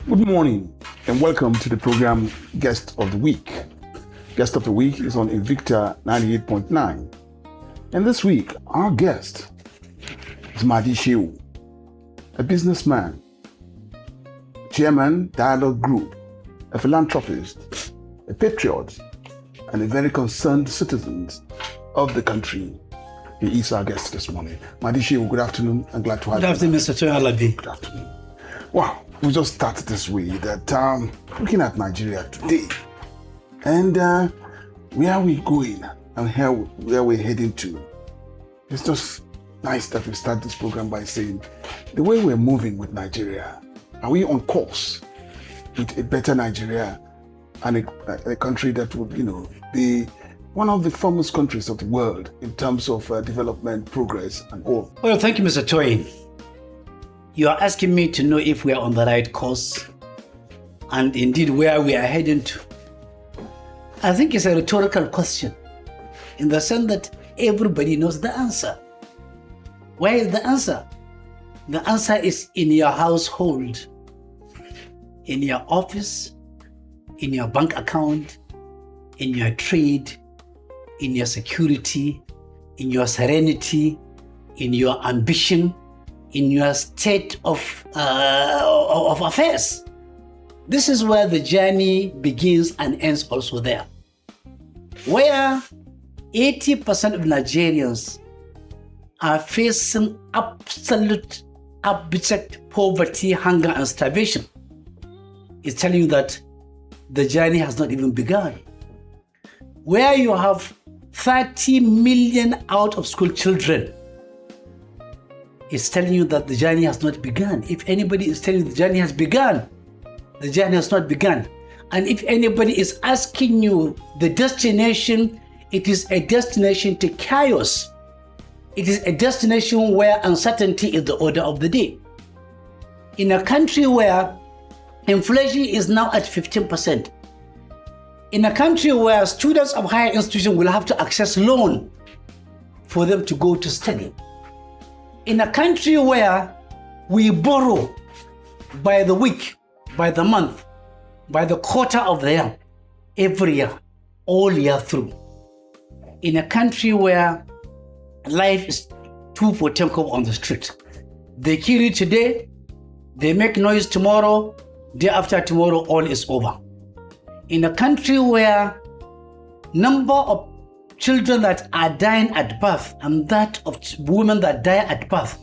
Good morning and welcome to the program Guest of the Week. Guest of the Week is on Invicta 98.9. And this week, our guest is Mahdi Shehu, a businessman, chairman, Dialogue Group, a philanthropist, a patriot, and a very concerned citizen of the country. He is our guest this morning. Mahdi Shehu, good afternoon and glad to have you. Good afternoon, Mr. ALABI. Good afternoon. Wow, we just started this way that looking at Nigeria today and where are we going and where we're heading to. It's just nice that we start this program by saying the way we're moving with Nigeria, are we on course with a better Nigeria and a country that would, be one of the foremost countries of the world in terms of development, progress, and all? Well, thank you, Mr. TOYIN. You are asking me to know if we are on the right course and indeed where we are heading to. I think it's a rhetorical question in the sense that everybody knows the answer. Where is the answer? The answer is in your household, in your office, in your bank account, in your trade, in your security, in your serenity, in your ambition, in your state of affairs. This is where the journey begins and ends also there. Where 80% of Nigerians are facing absolute abject poverty, hunger, and starvation, is telling you that the journey has not even begun. Where you have 30 million out of school children, is telling you that the journey has not begun. If anybody is telling you the journey has begun, the journey has not begun. And if anybody is asking you the destination, it is a destination to chaos. It is a destination where uncertainty is the order of the day. In a country where inflation is now at 15%, in a country where students of higher institutions will have to access loan for them to go to study, in a country where we borrow by the week, by the month, by the quarter of the year, every year, all year through. In a country where life is too potential on the street. They kill you today, they make noise tomorrow, day after tomorrow, all is over. In a country where number of children that are dying at birth and that of women that die at birth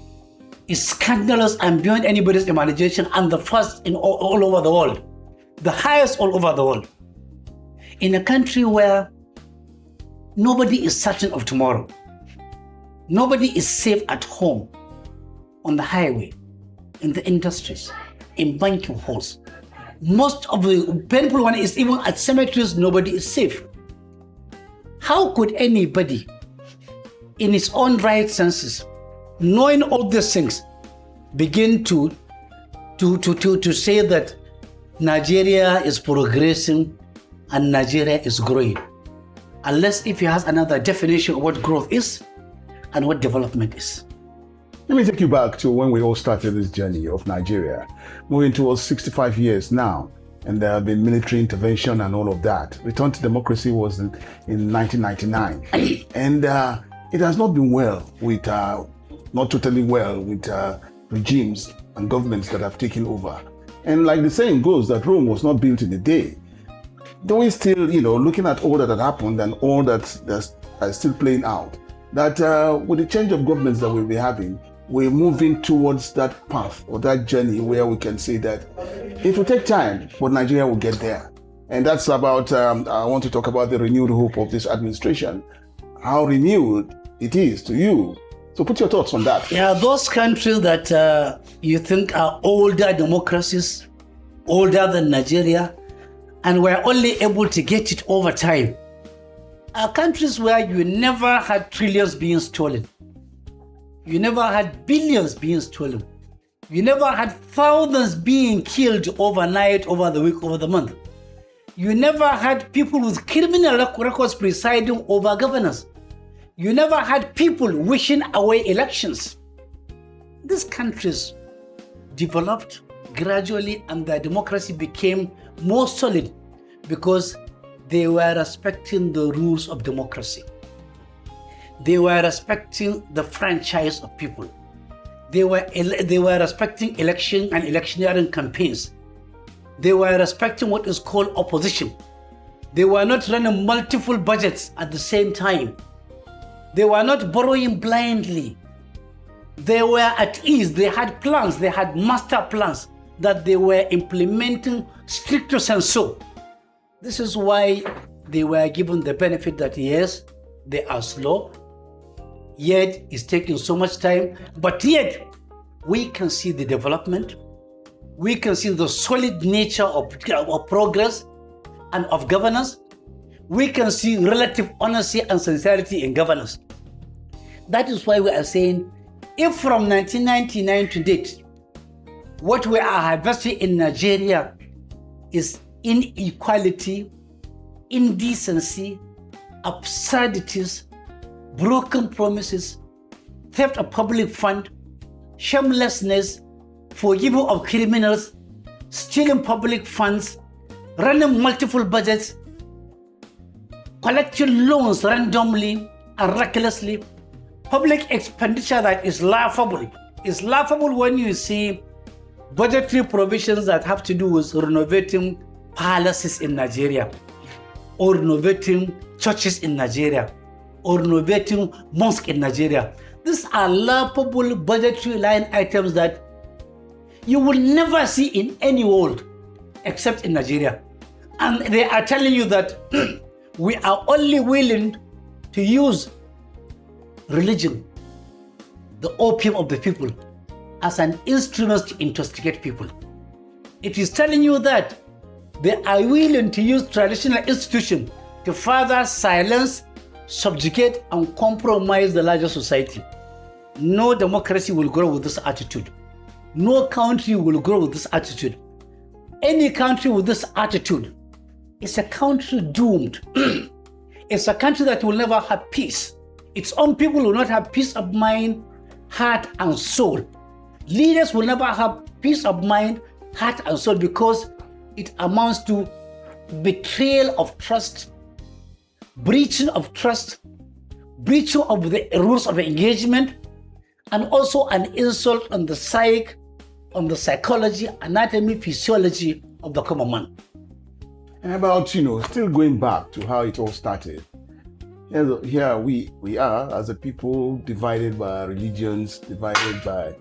is scandalous and beyond anybody's imagination, and the first in all over the world, the highest all over the world. In a country where nobody is certain of tomorrow, nobody is safe at home, on the highway, in the industries, in banking halls. Most of the painful one is even at cemeteries, nobody is safe. How could anybody in his own right senses, knowing all these things, begin to say that Nigeria is progressing and Nigeria is growing? Unless if he has another definition of what growth is and what development is. Let me take you back to when we all started this journey of Nigeria, moving towards 65 years now, and there have been military intervention and all of that. Return to democracy was in 1999. And it has not been well with, not totally well with regimes and governments that have taken over. And like the saying goes, that Rome was not built in a day. Though we still, looking at all that had happened and all that's still playing out, that with the change of governments that we'll be having, we're moving towards that path or that journey where we can say that it will take time, but Nigeria will get there. And that's about, I want to talk about the renewed hope of this administration, how renewed it is to you. So put your thoughts on that. Yeah, those countries that you think are older democracies, older than Nigeria, and we're only able to get it over time, are countries where you never had trillions being stolen. You never had billions being stolen. You never had thousands being killed overnight, over the week, over the month. You never had people with criminal records presiding over governance. You never had people wishing away elections. These countries developed, gradually and their democracy became more solid because they were respecting the rules of democracy. They were respecting the franchise of people. They were respecting election and electioneering campaigns. They were respecting what is called opposition. They were not running multiple budgets at the same time. They were not borrowing blindly. They were at ease. They had plans. They had master plans that they were implementing stricto sensu. This is why they were given the benefit that yes, they are slow, yet it's taking so much time, but yet we can see the development. We can see the solid nature of progress and of governance. We can see relative honesty and sincerity in governance. That is why we are saying, if from 1999 to date, what we are harvesting in Nigeria is inequality, indecency, absurdities, broken promises, theft of public fund, shamelessness, forgiving of criminals, stealing public funds, running multiple budgets, collecting loans randomly and recklessly, public expenditure that is laughable. It's laughable when you see budgetary provisions that have to do with renovating palaces in Nigeria, or renovating churches in Nigeria, or renovating mosques in Nigeria. These are laughable budgetary line items that you will never see in any world except in Nigeria. And they are telling you that we are only willing to use religion, the opium of the people, as an instrument to intoxicate people. It is telling you that they are willing to use traditional institutions to further silence, subjugate, and compromise the larger society. No democracy will grow with this attitude. No country will grow with this attitude. Any country with this attitude is a country doomed. It's a country that will never have peace. Its own people will not have peace of mind, heart, and soul. Leaders will never have peace of mind, heart, and soul because it amounts to betrayal of trust, breaching of trust, breaching of the rules of engagement, and also an insult on the psyche, on the psychology, anatomy, physiology of the common man. And about, still going back to how it all started. Here we are as a people divided by religions, divided by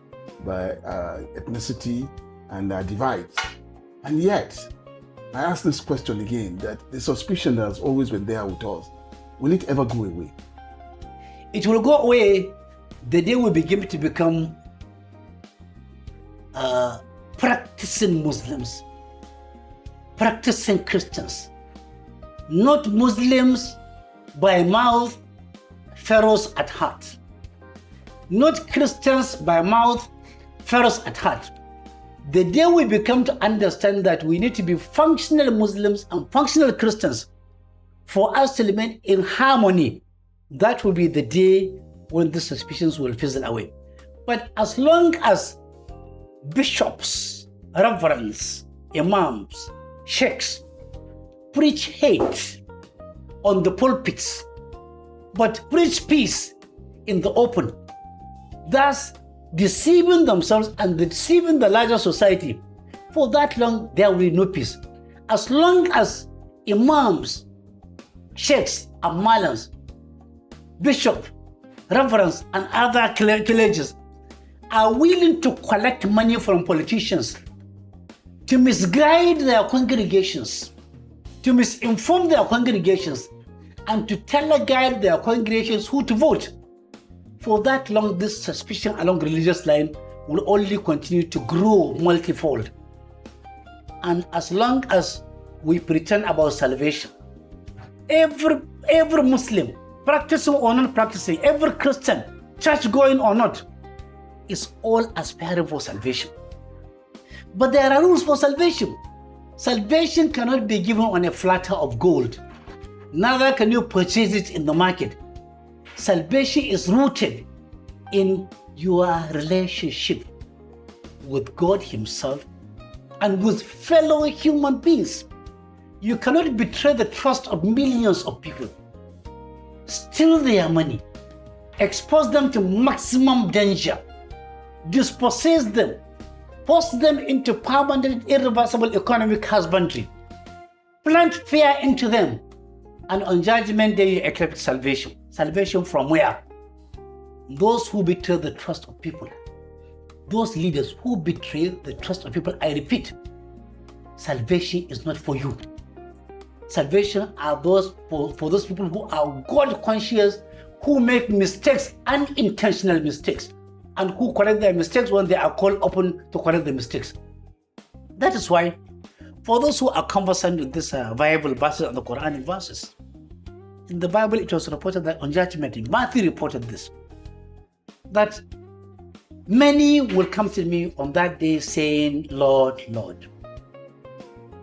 ethnicity and divides. And yet, I ask this question again, that the suspicion that has always been there with us, will it ever go away? It will go away the day we begin to become practicing Muslims, practicing Christians, not Muslims by mouth, pharaohs at heart. Not Christians by mouth, pharaohs at heart. The day we become to understand that we need to be functional Muslims and functional Christians for us to remain in harmony, that will be the day when the suspicions will fizzle away. But as long as bishops, reverends, imams, sheikhs preach hate on the pulpits, but preach peace in the open, thus deceiving themselves and deceiving the larger society, for that long there will be no peace. As long as imams, sheikhs, and malams, bishops, reverends, and other clergies are willing to collect money from politicians to misguide their congregations, to misinform their congregations, and to teleguide their congregations who to vote, for that long this suspicion along religious line will only continue to grow multifold. And as long as we pretend about salvation, every Muslim, practicing or not practicing, every Christian, church going or not, is all aspiring for salvation. But there are rules for salvation. Salvation cannot be given on a platter of gold. Neither can you purchase it in the market. Salvation is rooted in your relationship with God Himself and with fellow human beings. You cannot betray the trust of millions of people, steal their money, expose them to maximum danger, dispossess them, force them into permanent, irreversible economic husbandry, plant fear into them, and on Judgment Day you expect salvation. Salvation from where? Those who betray the trust of people. Those leaders who betray the trust of people, I repeat, salvation is not for you. Salvation are those for those people who are God conscious, who make mistakes, unintentional mistakes, and who correct their mistakes when they are called upon to correct the mistakes. That is why, for those who are conversant with this viable verses of the Quranic verses, in the Bible it was reported that on Judgment Day, Mahdi reported this, that many will come to me on that day saying, Lord, Lord,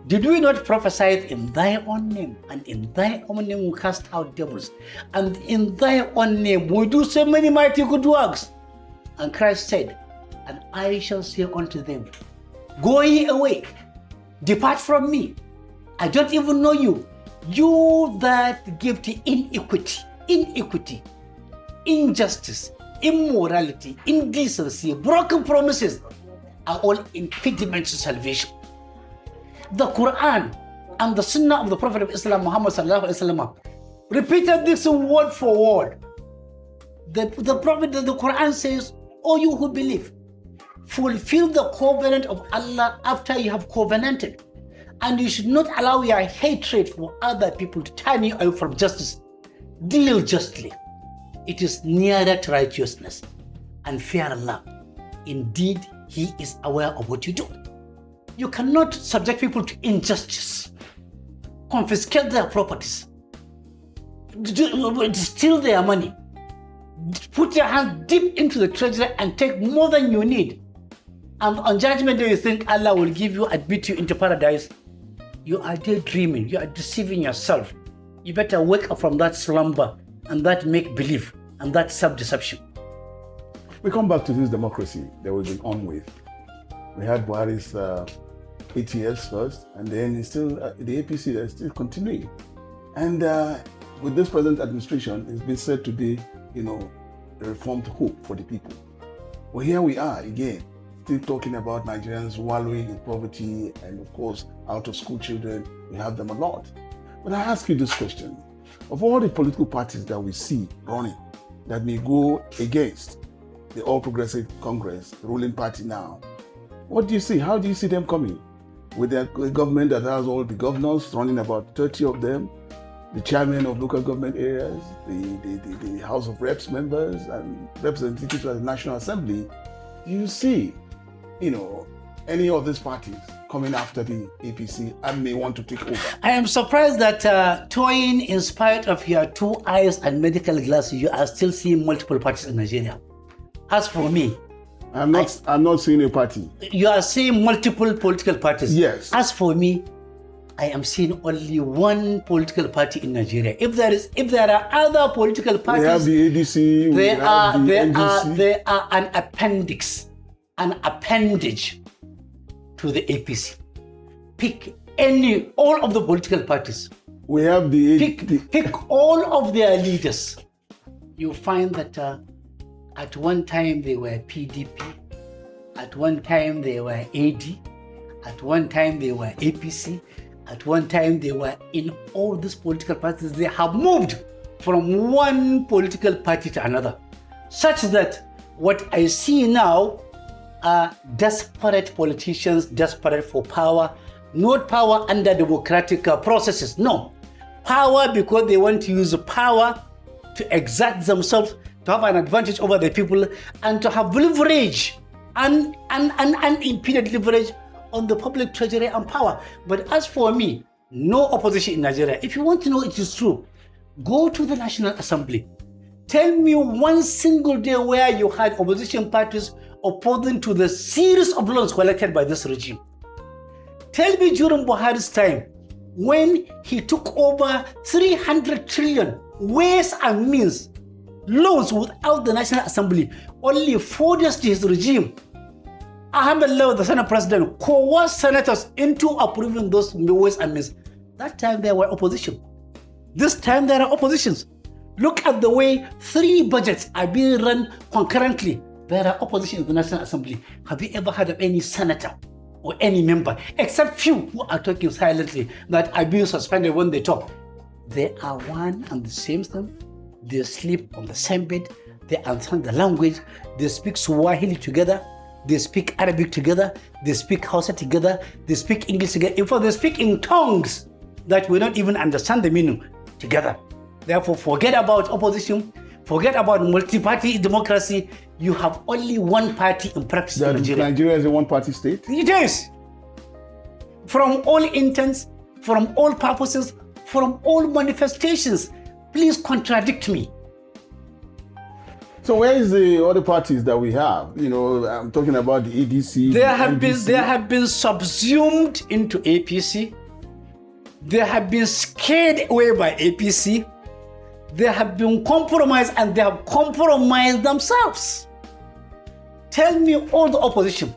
did we not prophesy in thy own name, and in thy own name we cast out devils, and in thy own name we do so many mighty good works? And Christ said, and I shall say unto them, go ye away, depart from me, I don't even know you, you that give to iniquity, injustice, immorality, indecency, broken promises are all impediments to salvation. The Quran and the Sunnah of the Prophet of Islam, Muhammad sallallahu alaihi wasallam, repeated this word for word. The Prophet, the Quran says, "O you who believe, fulfill the covenant of Allah after you have covenanted, and you should not allow your hatred for other people to turn you away from justice. Deal justly. It is nearer to righteousness, and fear Allah. Indeed, He is aware of what you do." You cannot subject people to injustice, confiscate their properties, steal their money, put your hand deep into the treasury and take more than you need. And on Judgment Day you think Allah will give you, admit you into paradise. You are daydreaming, you are deceiving yourself. You better wake up from that slumber and that make-believe and that self-deception. We come back to this democracy that we've been on with. We had Buhari's 8 years first, and then it's still the APC is still continuing. And with this present administration, it's been said to be, a reformed hope for the people. Well, here we are again, still talking about Nigerians wallowing in poverty, and of course, out of school children, we have them a lot. But I ask you this question: of all the political parties that we see running, that may go against the All Progressive Congress, the ruling party now, what do you see? How do you see them coming? With a government that has all the governors, running about 30 of them, the chairman of local government areas, the House of Reps members, and representatives of the National Assembly, do you see, any of these parties coming after the APC and may want to take over? I am surprised that TOYIN, in spite of your 2 eyes and medical glasses, you are still seeing multiple parties in Nigeria. As for me, I'm not seeing a party. You are seeing multiple political parties. Yes. As for me, I am seeing only one political party in Nigeria. If there are other political parties, we have the ADC. They are an appendix, an appendage to the APC. Pick all of the political parties. We have pick all of their leaders. You find that. At one time they were PDP, at one time they were AD, at one time they were APC, at one time they were in all these political parties. They have moved from one political party to another, such that what I see now are desperate politicians, desperate for power, not power under democratic processes, no. Power because they want to use power to exert themselves, to have an advantage over the people, and to have leverage and unimpeded leverage on the public treasury and power. But as for me, no opposition in Nigeria. If you want to know it is true, go to the National Assembly. Tell me one single day where you had opposition parties opposing to the series of loans collected by this regime. Tell me during Buhari's time, when he took over 300 trillion ways and means loans without the National Assembly, only 4 days to his regime, Alhamdulillah, the Senate president coerced senators into approving those ways and means. That time there were opposition. This time there are oppositions. Look at the way 3 budgets are being run concurrently. There are opposition in the National Assembly. Have you ever heard of any senator or any member, except few who are talking silently, that are being suspended when they talk? They are one and the same thing. They sleep on the same bed. They understand the language. They speak Swahili together. They speak Arabic together. They speak Hausa together. They speak English together. In fact, they speak in tongues that we don't even understand the meaning together. Therefore, forget about opposition. Forget about multi-party democracy. You have only one party in practice in Nigeria. Nigeria is a one-party state? It is. From all intents, from all purposes, from all manifestations. Please contradict me. So where is the other parties that we have? You know, I'm talking about the EDC. They have been subsumed into APC. They have been scared away by APC. They have been compromised and they have compromised themselves. Tell me all the opposition,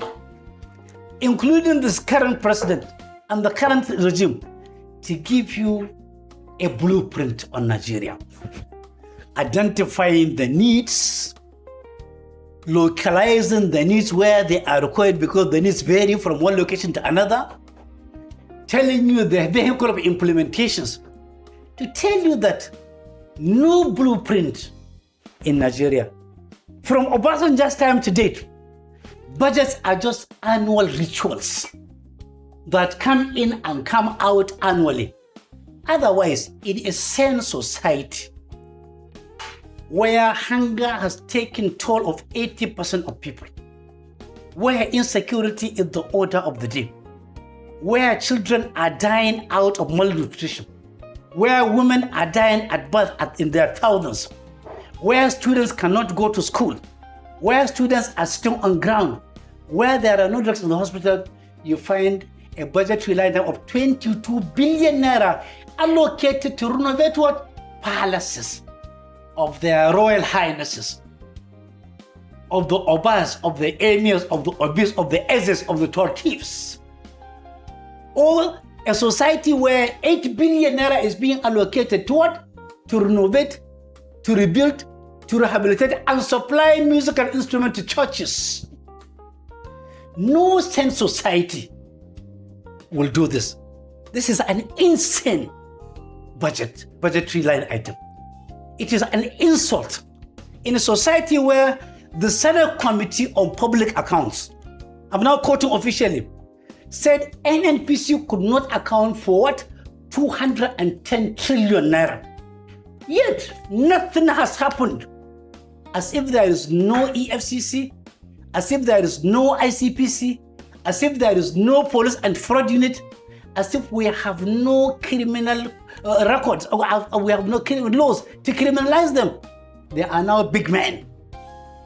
including this current president and the current regime, to give you a blueprint on Nigeria. Identifying the needs, localizing the needs where they are required because the needs vary from one location to another, telling you the vehicle of implementations, to tell you that no blueprint in Nigeria. From Obasanjo's time to date, budgets are just annual rituals that come in and come out annually. Otherwise, in a sane society where hunger has taken toll of 80% of people, where insecurity is the order of the day, where children are dying out of malnutrition, where women are dying at birth in their thousands, where students cannot go to school, where students are still on ground, where there are no drugs in the hospital, you find a budgetary line item of 22 billion naira allocated to renovate what? Palaces of their royal highnesses, of the obas, of the emirs, of the obis, of the ezzes, of the tortives. Or a society where 8 billion naira is being allocated to what? To renovate, to rebuild, to rehabilitate and supply musical instruments to churches. No sane society will do this. This is an insane budgetary line item. It is an insult in a society where the Senate Committee on Public Accounts, I'm now quoting officially, said NNPC could not account for what? 210 trillion naira. Yet nothing has happened. As if there is no EFCC, as if there is no ICPC, as if there is no police and fraud unit, as if we have no criminal records, or we have no criminal laws to criminalize them. They are now big men.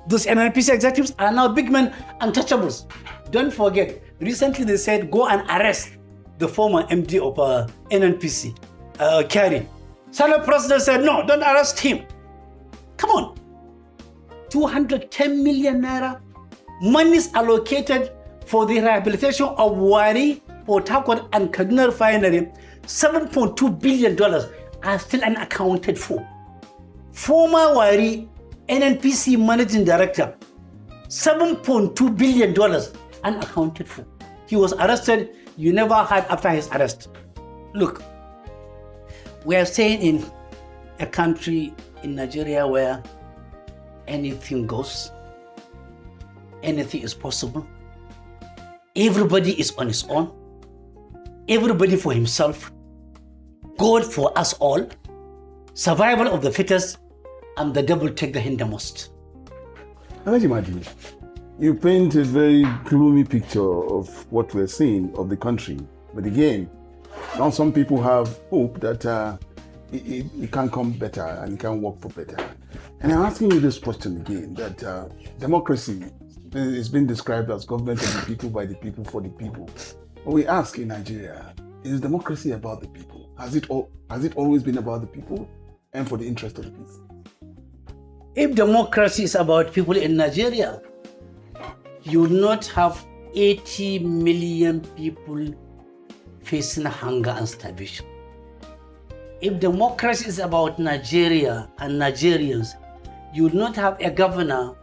Those NNPC executives are now big men, untouchables. Don't forget, recently they said go and arrest the former MD of NNPC, Kerry. Senate President said no, don't arrest him. Come on. 210 million naira, monies allocated for the rehabilitation of Wari, Port Harcourt and Kaduna Refinery, $7.2 billion are still unaccounted for. Former Wari NNPC Managing Director, $7.2 billion unaccounted for. He was arrested. You never heard after his arrest. Look, we are staying in a country in Nigeria where anything goes, anything is possible. Everybody is on his own. Everybody for himself. God for us all. Survival of the fittest, and the devil take the hindermost. Alhaji Mahdi, you paint a very gloomy picture of what we're seeing of the country. But again, now some people have hope that it can come better and it can work for better. And I'm asking you this question again, that democracy is being described as government of the people, by the people, for the people. But we ask in Nigeria, is democracy about the people? Has it always been about the people and for the interest of the people? If democracy is about people in Nigeria, you would not have 80 million people facing hunger and starvation. If democracy is about Nigeria and Nigerians, you would not have a governor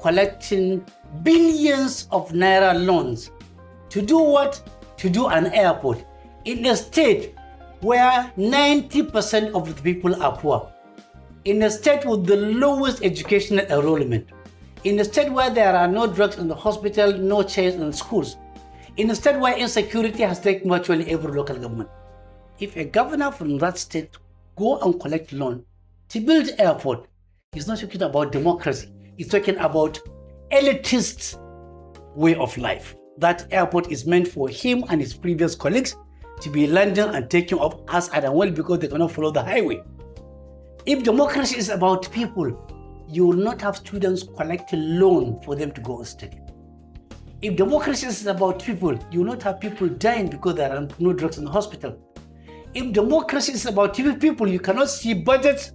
collecting billions of naira loans to do what? To do an airport in a state where 90% of the people are poor, in a state with the lowest educational enrollment, in a state where there are no drugs in the hospital, no chairs in schools, in a state where insecurity has taken virtually every local government. If a governor from that state go and collect loan to build airport, he's not talking about democracy. He's talking about elitist way of life. That airport is meant for him and his previous colleagues to be landing and taking off as and well because they cannot follow the highway. If democracy is about people, you will not have students collecting loan for them to go and study. If democracy is about people, you will not have people dying because there are no drugs in the hospital. If democracy is about people, you cannot see budgets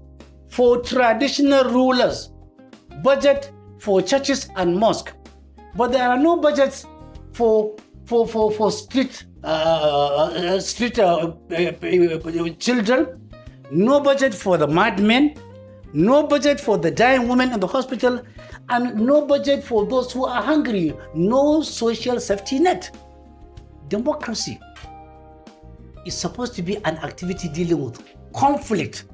for traditional rulers, budget for churches and mosques, but there are no budgets for street children, no budget for the madmen, no budget for the dying women in the hospital, and no budget for those who are hungry, no social safety net. Democracy is supposed to be an activity dealing with conflict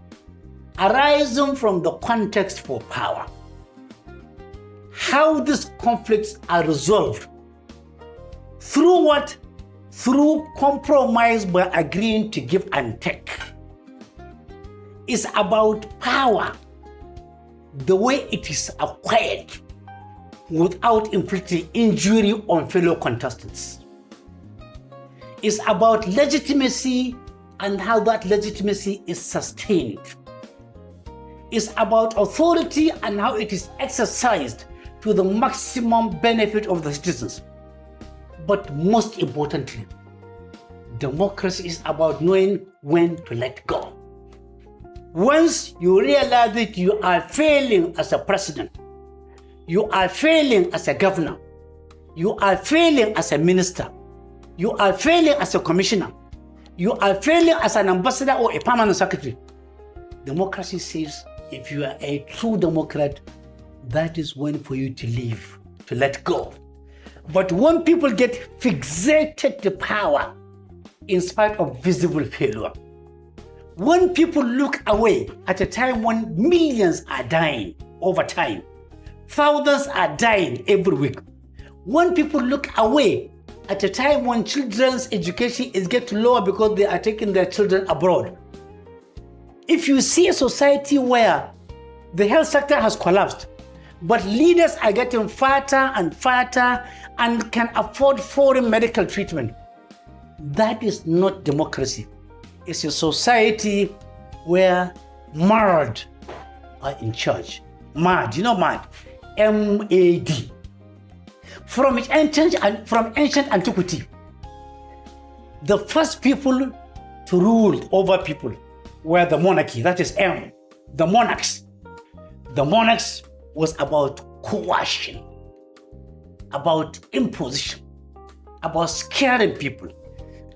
arising from the context for power. How these conflicts are resolved. Through what? Through compromise by agreeing to give and take. It's about power, the way it is acquired without inflicting injury on fellow contestants. It's about legitimacy and how that legitimacy is sustained. It's about authority and how it is exercised to the maximum benefit of the citizens. But most importantly, democracy is about knowing when to let go. Once you realize that you are failing as a president, you are failing as a governor, you are failing as a minister, you are failing as a commissioner, you are failing as an ambassador or a permanent secretary, democracy says if you are a true democrat, that is when for you to leave, to let go. But when people get fixated to power in spite of visible failure, when people look away at a time when millions are dying over time, thousands are dying every week, when people look away at a time when children's education is getting lower because they are taking their children abroad, if you see a society where the health sector has collapsed, but leaders are getting fatter and fatter and can afford foreign medical treatment, that is not democracy. It's a society where MAD are in charge. MAD, you know MAD? M-A-D. From ancient antiquity, the first people to rule over people were the monarchy, that is M, the monarchs. The monarchs was about coercion, about imposition, about scaring people,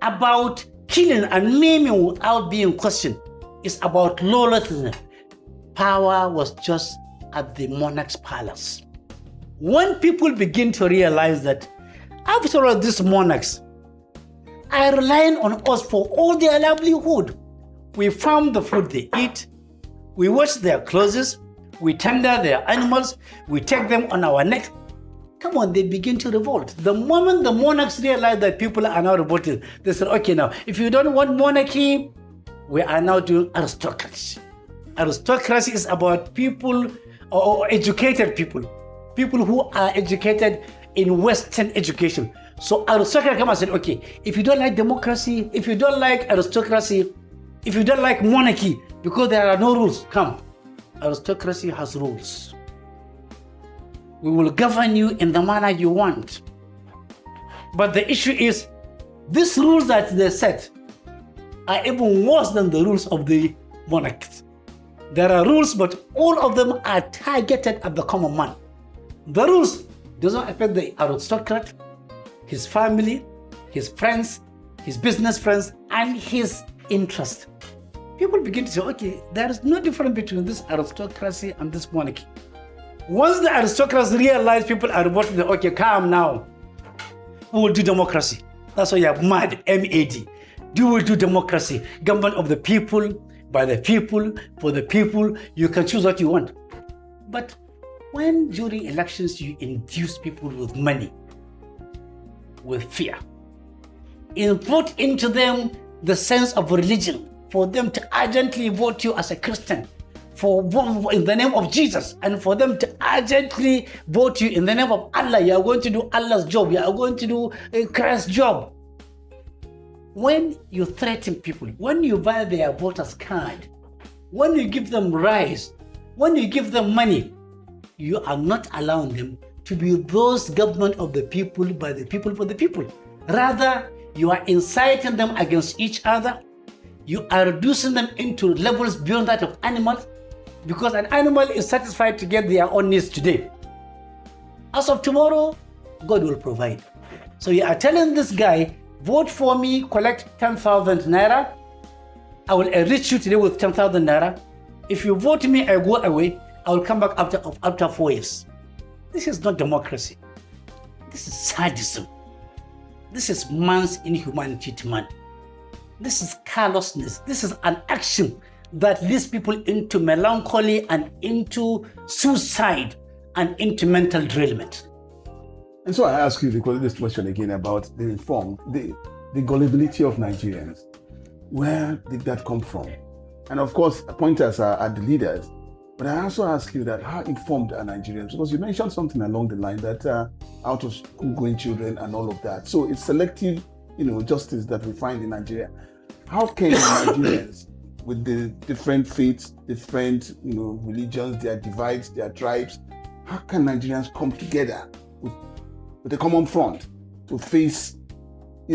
about killing and maiming without being questioned. It's about lawlessness. Power was just at the monarch's palace. When people begin to realize that after all, these monarchs are relying on us for all their livelihood. We farm the food they eat, we wash their clothes, we tender their animals, we take them on our neck. Come on, they begin to revolt. The moment the monarchs realize that people are now revolting, they said, okay, now, if you don't want monarchy, we are now doing aristocracy. Aristocracy is about people, or educated people, people who are educated in Western education. So aristocracy come and said, okay, if you don't like democracy, if you don't like aristocracy, if you don't like monarchy, because there are no rules, come. Aristocracy has rules. We will govern you in the manner you want. But the issue is, these rules that they set are even worse than the rules of the monarchs. There are rules, but all of them are targeted at the common man. The rules does not affect the aristocrat. his family, his friends, his business friends, and his interest. People begin to say, okay, there is no difference between this aristocracy and this monarchy. Once the aristocrats realize people are voting, okay, calm now. We will do democracy. That's why you have MAD, M-A-D. We will do democracy. Government of the people, by the people, for the people. You can choose what you want. But when during elections you induce people with money, with fear, input into them the sense of religion, for them to urgently vote you as a Christian, in the name of Jesus, and for them to urgently vote you in the name of Allah. You are going to do Allah's job. You are going to do Christ's job. When you threaten people, when you buy their voter's card, when you give them rice, when you give them money, you are not allowing them to be those government of the people, by the people, for the people. Rather, you are inciting them against each other. You are reducing them into levels beyond that of animals, because an animal is satisfied to get their own needs today. As of tomorrow, God will provide. So you are telling this guy, vote for me, collect 10,000 naira. I will enrich you today with 10,000 naira. If you vote me, I go away. I will come back after 4 years. This is not democracy. This is sadism. This is man's inhumanity to man. This is callousness. This is an action that leads people into melancholy and into suicide and into mental derailment. And so I ask you, because this question again about the reform, the gullibility of Nigerians. Where did that come from? And of course, pointers are the leaders. But I also ask you that how informed are Nigerians? Because you mentioned something along the line that out of school going children and all of that. So it's selective, justice that we find in Nigeria. How can Nigerians, with the different faiths, different religions, their divides, their tribes, how can Nigerians come together with a common front to face,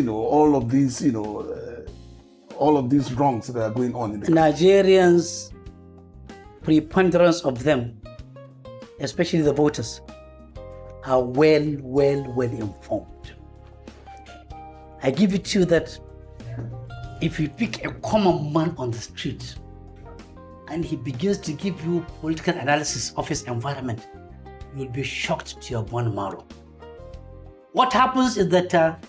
all of these, all of these wrongs that are going on in the Nigerians, preponderance of them, especially the voters, are well informed. I give it to you that if you pick a common man on the street and he begins to give you political analysis of his environment, you will be shocked to your bone marrow. What happens is that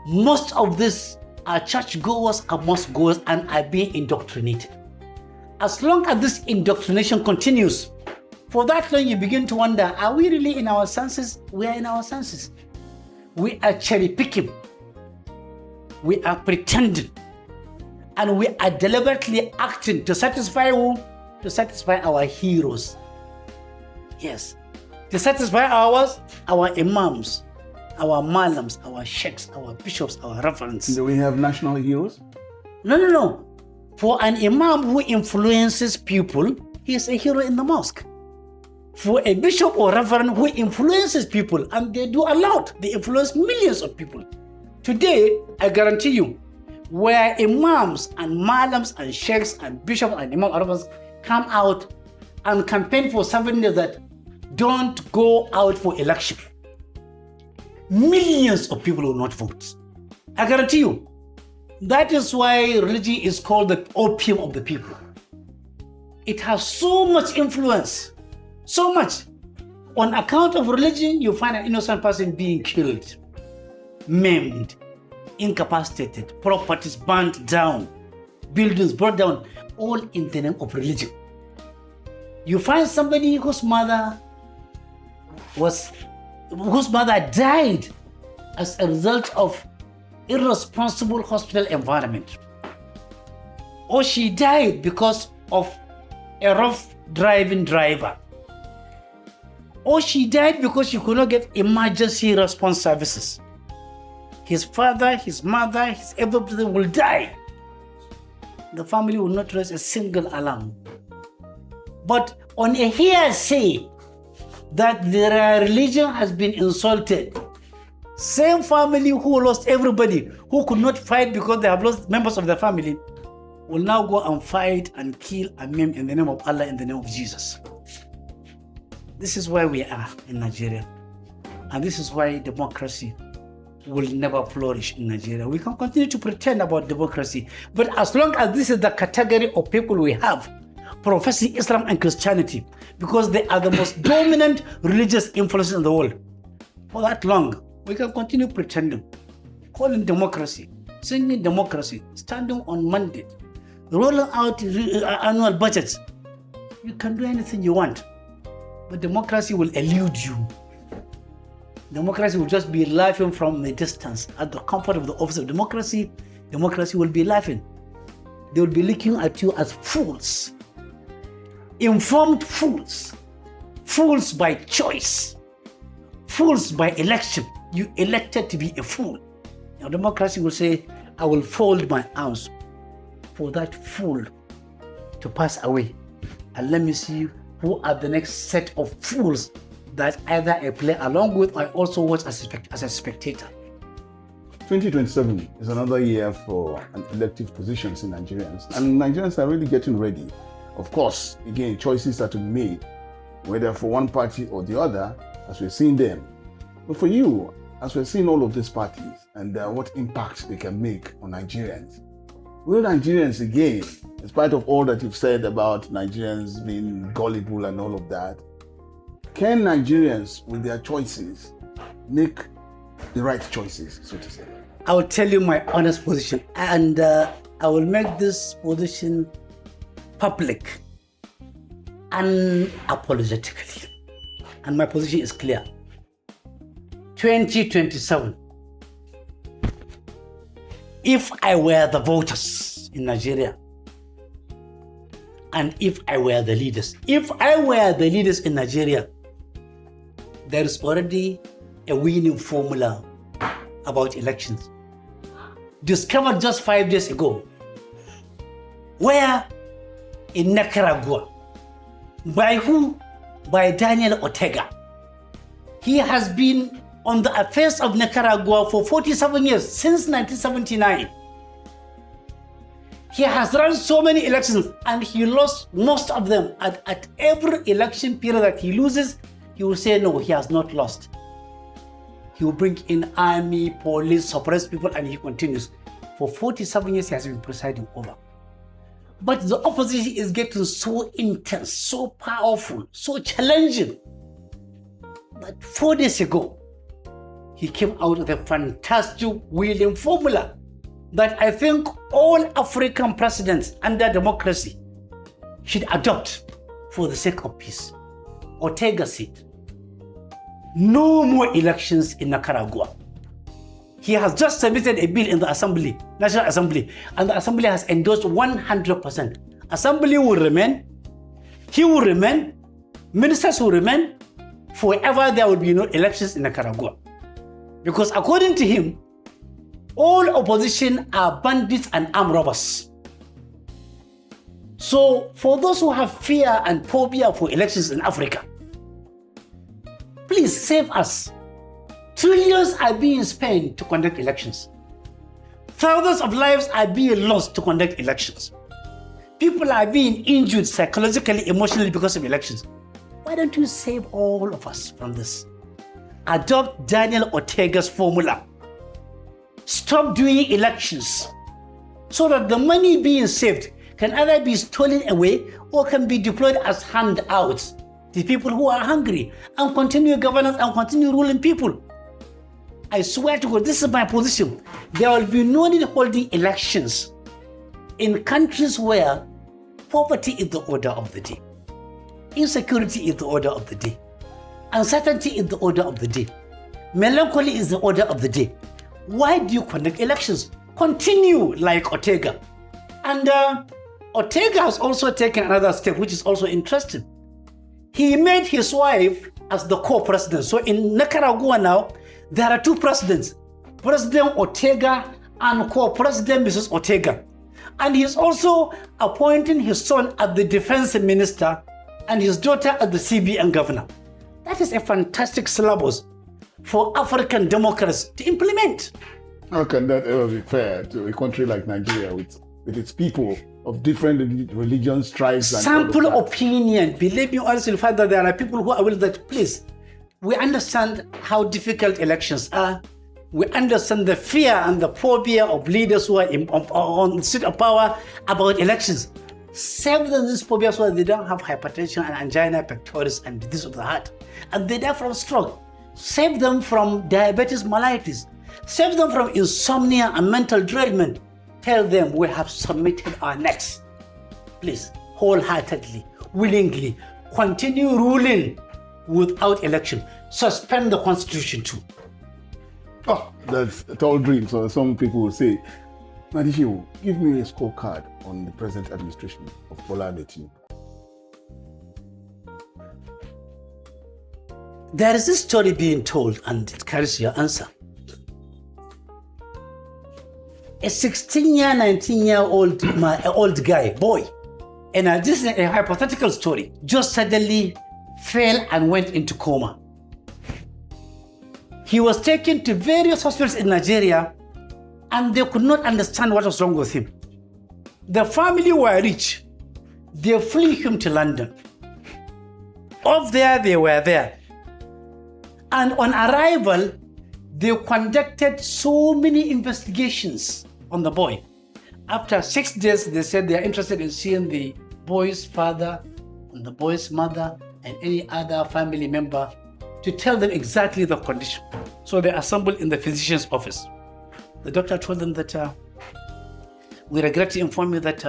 most of these are churchgoers, are mosque-goers, and are being indoctrinated. As long as this indoctrination continues, for that long you begin to wonder, are we really in our senses? We are in our senses. We are cherry-picking. We are pretending. And we are deliberately acting to satisfy who? To satisfy our heroes. Yes. To satisfy our imams, our malams, our sheikhs, our bishops, our reverends. Do we have national heroes? No. For an imam who influences people, he is a hero in the mosque. For a bishop or reverend who influences people, and they do a lot, they influence millions of people. Today, I guarantee you, where imams and malams and sheikhs and bishops and imams and reverends come out and campaign for 7 years that don't go out for election, millions of people will not vote. I guarantee you. That is why religion is called the opium of the people. It has so much influence, so much. On account of religion, you find an innocent person being killed, maimed, incapacitated, properties burnt down, buildings brought down, all in the name of religion. You find somebody whose mother died as a result of irresponsible hospital environment, or she died because of a rough driving driver, or she died because she could not get emergency response services. His father, his mother, his everybody will die. The family will not raise a single alarm. But on a hearsay that their religion has been insulted, same family who lost everybody, who could not fight because they have lost members of their family, will now go and fight and kill and maim in the name of Allah, in the name of Jesus. This is where we are in Nigeria. And this is why democracy will never flourish in Nigeria. We can continue to pretend about democracy, but as long as this is the category of people we have professing Islam and Christianity, because they are the most dominant religious influences in the world, for that long, we can continue pretending, calling democracy, singing democracy, standing on mandate, rolling out annual budgets. You can do anything you want, but democracy will elude you. Democracy will just be laughing from a distance. At the comfort of the office of democracy, democracy will be laughing. They will be looking at you as fools, informed fools, fools by choice, fools by election. You elected to be a fool. Now democracy will say, I will fold my arms for that fool to pass away. And let me see who are the next set of fools that either I play along with or I also watch as a spectator. 2027 is another year for elective positions in Nigerians, and Nigerians are really getting ready. Of course, again, choices are to be made, whether for one party or the other, as we're seeing them. But for you, as we're seeing all of these parties and what impact they can make on Nigerians, will Nigerians again, in spite of all that you've said about Nigerians being gullible and all of that, can Nigerians, with their choices, make the right choices, so to say? I will tell you my honest position, and I will make this position public, unapologetically. And my position is clear. 2027, if I were the voters in Nigeria, and if I were the leaders in Nigeria, there is already a winning formula about elections, discovered just 5 days ago, where in Nicaragua, by who? By Daniel Ortega. He has been on the affairs of Nicaragua for 47 years, since 1979. He has run so many elections and he lost most of them. At every election period that he loses, he will say, no, he has not lost. He will bring in army, police, suppress people, and he continues. For 47 years, he has been presiding over. But the opposition is getting so intense, so powerful, so challenging, that 4 days ago, he came out with a fantastic winning formula that I think all African presidents under democracy should adopt for the sake of peace. Ortega said, no more elections in Nicaragua. He has just submitted a bill in the Assembly, National Assembly, and the Assembly has endorsed 100%. Assembly will remain, he will remain, ministers will remain, forever there will be no elections in Nicaragua. Because according to him, all opposition are bandits and armed robbers. So for those who have fear and phobia for elections in Africa, please save us. Trillions are being spent to conduct elections. Thousands of lives are being lost to conduct elections. People are being injured psychologically, emotionally because of elections. Why don't you save all of us from this? Adopt Daniel Ortega's formula. Stop doing elections so that the money being saved can either be stolen away or can be deployed as handouts to people who are hungry, and continue governance and continue ruling people. I swear to God, this is my position. There will be no need holding elections in countries where poverty is the order of the day, insecurity is the order of the day, uncertainty is the order of the day, melancholy is the order of the day. Why do you conduct elections? Continue like Ortega. And Ortega has also taken another step, which is also interesting. He made his wife as the co-president. So in Nicaragua now, there are two presidents, President Ortega and co-president Mrs. Ortega. And he's also appointing his son as the defense minister and his daughter as the CBN governor. That is a fantastic syllabus for African democrats to implement. How can that ever be fair to a country like Nigeria with its people of different religions, tribes, and sample opinion? Believe me, honestly, that there are people who are willing that, please, we understand how difficult elections are. We understand the fear and the phobia of leaders who are on the seat of power about elections. Save them this phobia so that they don't have hypertension and angina pectoris and disease of the heart. And they die from stroke. Save them from diabetes mellitus. Save them from insomnia and mental derailment. Tell them we have submitted our necks. Please, wholeheartedly, willingly, continue ruling without election. Suspend the constitution too. Oh, that's a tall dream. So some people will say, Mahdi Shehu, give me a scorecard on the present administration of Bola Ahmed Tinubu. There is this story being told, and it carries your answer. A 16-year, 19-year-old guy, boy, and this is a hypothetical story, just suddenly fell and went into coma. He was taken to various hospitals in Nigeria, and they could not understand what was wrong with him. The family were rich. They flew him to London. Up there, they were there. And on arrival, they conducted so many investigations on the boy. After 6 days, they said they are interested in seeing the boy's father and the boy's mother and any other family member to tell them exactly the condition. So they assembled in the physician's office. The doctor told them that we regret to inform you that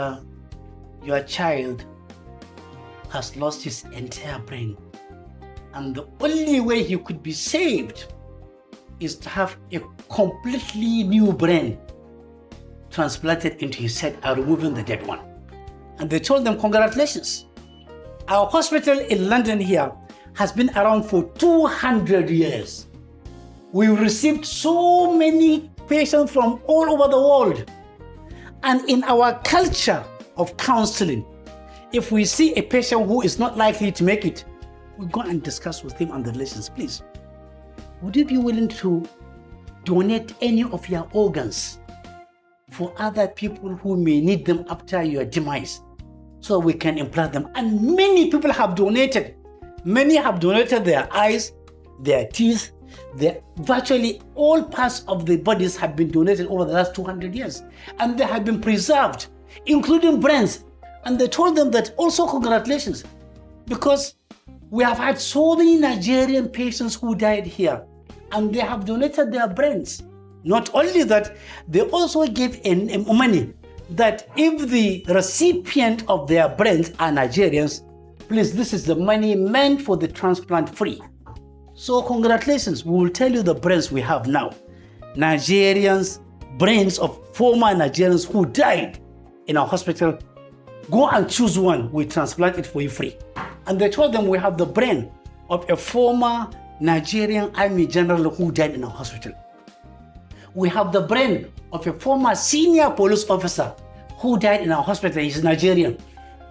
your child has lost his entire brain. And the only way he could be saved is to have a completely new brain transplanted into his head and removing the dead one. And they told them, congratulations. Our hospital in London here has been around for 200 years. We've received so many patients from all over the world. And in our culture of counseling, if we see a patient who is not likely to make it, we go and discuss with him on the relations. Please, would you be willing to donate any of your organs for other people who may need them after your demise so we can implant them? And many people have donated. Many have donated their eyes, their teeth, virtually all parts of the bodies have been donated over the last 200 years. And they have been preserved, including brains. And they told them that also congratulations, because we have had so many Nigerian patients who died here, and they have donated their brains. Not only that, they also gave money that if the recipient of their brains are Nigerians, please, this is the money meant for the transplant free. So congratulations, we will tell you the brains we have now. Nigerians, brains of former Nigerians who died in our hospital. Go and choose one, we transplant it for you free. And they told them we have the brain of a former Nigerian Army general who died in our hospital. We have the brain of a former senior police officer who died in our hospital. He's Nigerian.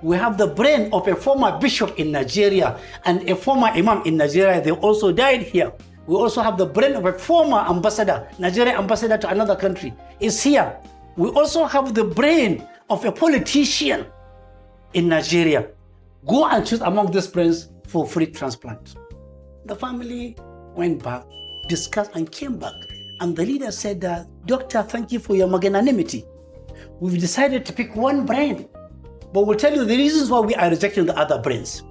We have the brain of a former bishop in Nigeria and a former imam in Nigeria. They also died here. We also have the brain of a former ambassador, Nigerian ambassador to another country, is here. We also have the brain of a politician in Nigeria. Go and choose among these brains for free transplant. The family went back, discussed, and came back. And the leader said, Doctor, thank you for your magnanimity. We've decided to pick one brain, but we'll tell you the reasons why we are rejecting the other brains.